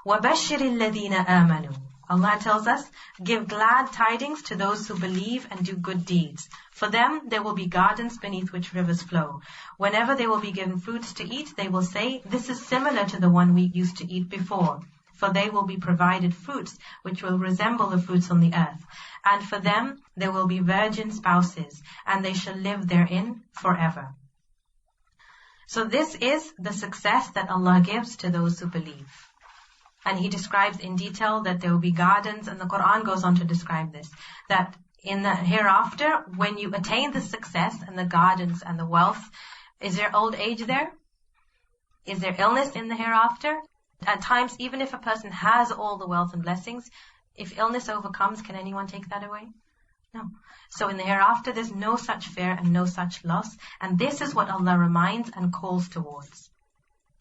وَبَشِّرِ الَّذِينَ آمَنُوا. Allah tells us, give glad tidings to those who believe and do good deeds. For them, there will be gardens beneath which rivers flow. Whenever they will be given fruits to eat, they will say, this is similar to the one we used to eat before. For they will be provided fruits which will resemble the fruits on the earth. And for them, there will be virgin spouses, and they shall live therein forever. So this is the success that Allah gives to those who believe. And He describes in detail that there will be gardens, and the Quran goes on to describe this, that in the hereafter, when you attain the success and the gardens and the wealth, is there old age there? Is there illness in the hereafter? At times, even if a person has all the wealth and blessings, if illness overcomes, can anyone take that away? No. So in the hereafter, there's no such fear and no such loss. And this is what Allah reminds and calls towards.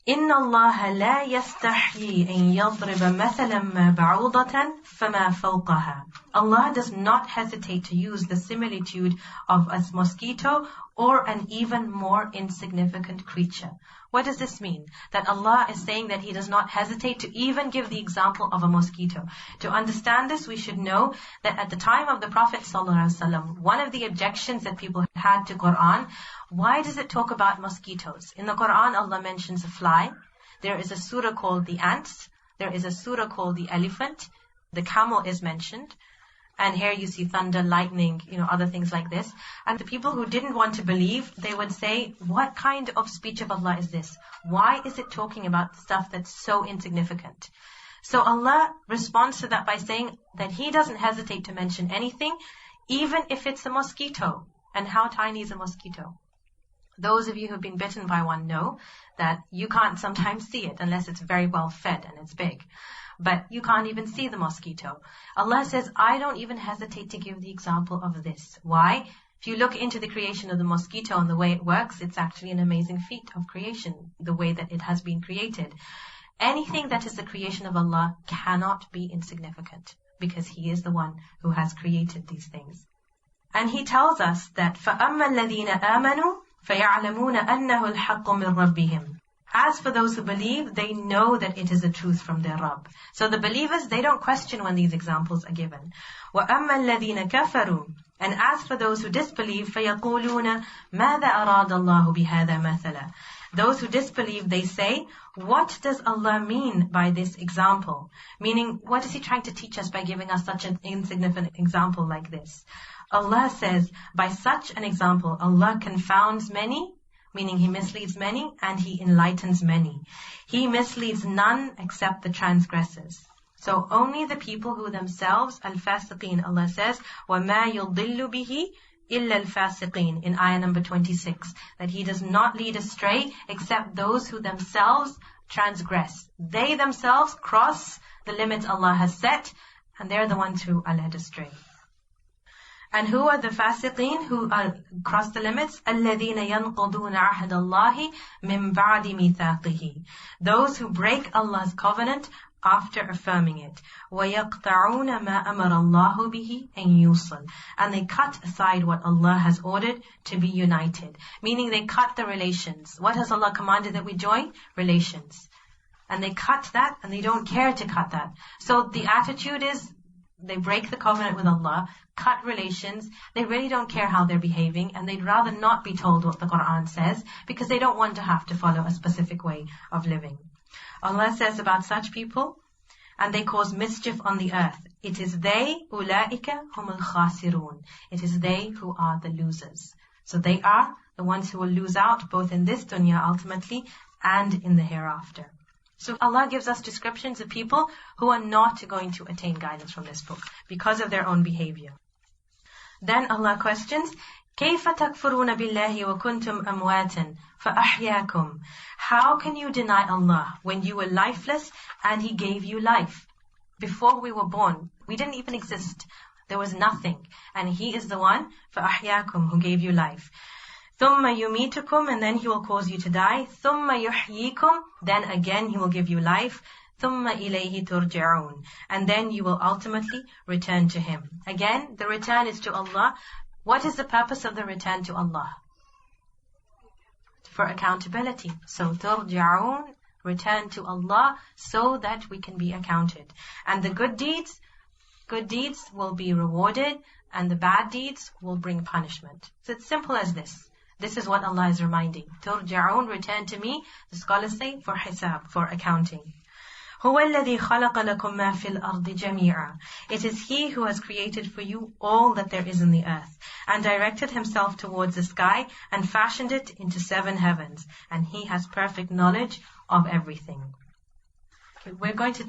إِنَّ اللَّهَ لَا يَسْتَحْيِي أَن يَضْرِبَ مَثَلًا مَا بَعُوضَةً فَمَا فَوْقَهَا. Allah does not hesitate to use the similitude of a mosquito or an even more insignificant creature. What does this mean? That Allah is saying that He does not hesitate to even give the example of a mosquito. To understand this, we should know that at the time of the Prophet ﷺ, one of the objections that people had to Quran, why does it talk about mosquitoes? In the Quran, Allah mentions a fly. There is a surah called the ants. There is a surah called the elephant. The camel is mentioned. And here you see thunder, lightning, other things like this. And the people who didn't want to believe, they would say, what kind of speech of Allah is this? Why is it talking about stuff that's so insignificant? So Allah responds to that by saying that He doesn't hesitate to mention anything, even if it's a mosquito. And how tiny is a mosquito? Those of you who have been bitten by one know that you can't sometimes see it unless it's very well fed and it's big. But you can't even see the mosquito. Allah says, I don't even hesitate to give the example of this. Why? If you look into the creation of the mosquito and the way it works, it's actually an amazing feat of creation, the way that it has been created. Anything that is the creation of Allah cannot be insignificant, because He is the one who has created these things. And He tells us that فَأَمَّا الَّذِينَ آمَنُوا فَيَعْلَمُونَ أَنَّهُ الْحَقُّ مِنْ رَبِّهِمْ. As for those who believe, they know that it is the truth from their Rabb. So the believers, they don't question when these examples are given. وَأَمَّا الَّذِينَ كَفَرُوا. And as for those who disbelieve, فَيَقُولُونَ مَاذَا أَرَادَ اللَّهُ بِهَذَا مَثَلًا. Those who disbelieve, they say, what does Allah mean by this example? Meaning, what is He trying to teach us by giving us such an insignificant example like this? Allah says, by such an example, Allah confounds many, meaning He misleads many, and He enlightens many. He misleads none except the transgressors. So only the people who themselves, al-fasiqeen, Allah says, وَمَا يُضِلُّ بِهِ إِلَّا الْفَاسِقِينَ, in ayah number 26, that He does not lead astray except those who themselves transgress. They themselves cross the limits Allah has set, and they're the ones who are led astray. And who are the fasiqeen who cross the limits? الَّذِينَ يَنْقُضُونَ عَهْدَ اللَّهِ مِنْ بَعْدِ مِيثَاقِهِ. Those who break Allah's covenant after affirming it. وَيَقْطَعُونَ مَا أَمَرَ اللَّهُ بِهِ أَنْ يُوصَلْ. And they cut aside what Allah has ordered to be united. Meaning they cut the relations. What has Allah commanded that we join? Relations. And they cut that, and they don't care to cut that. So the attitude is, they break the covenant with Allah, cut relations, they really don't care how they're behaving, and they'd rather not be told what the Quran says, because they don't want to have to follow a specific way of living. Allah says about such people, and they cause mischief on the earth. It is they, أُولَٰئِكَ هُمُ الْخَاسِرُونَ. It is they who are the losers. So they are the ones who will lose out both in this dunya ultimately and in the hereafter. So Allah gives us descriptions of people who are not going to attain guidance from this book because of their own behavior. Then Allah questions, كَيْفَ تَكْفُرُونَ بِاللَّهِ وَكُنْتُمْ أَمْوَاتًا فَأَحْيَاكُمْ. How can you deny Allah when you were lifeless and He gave you life? Before we were born, we didn't even exist. There was nothing. And He is the one, فَأَحْيَاكُمْ, who gave you life. ثُمَّ يُمِيتُكُمْ, and then He will cause you to die. ثُمَّ يُحْيِيكُمْ, then again He will give you life. ثُمَّ إِلَيْهِ تُرْجَعُونَ, and then you will ultimately return to Him. Again, the return is to Allah. What is the purpose of the return to Allah? For accountability. So تُرْجَعُونَ Return to Allah so that we can be accounted. And the good deeds will be rewarded, and the bad deeds will bring punishment. So it's simple as this. This is what Allah is reminding. Turja'un, return to me, the scholars say, for hisab, for accounting. هُوَ الَّذِي خَلَقَ لَكُم مَا فِي الْأَرْضِ جَمِيعًا. It is He who has created for you all that there is in the earth, and directed Himself towards the sky, and fashioned it into 7 heavens. And He has perfect knowledge of everything. Okay, we're going to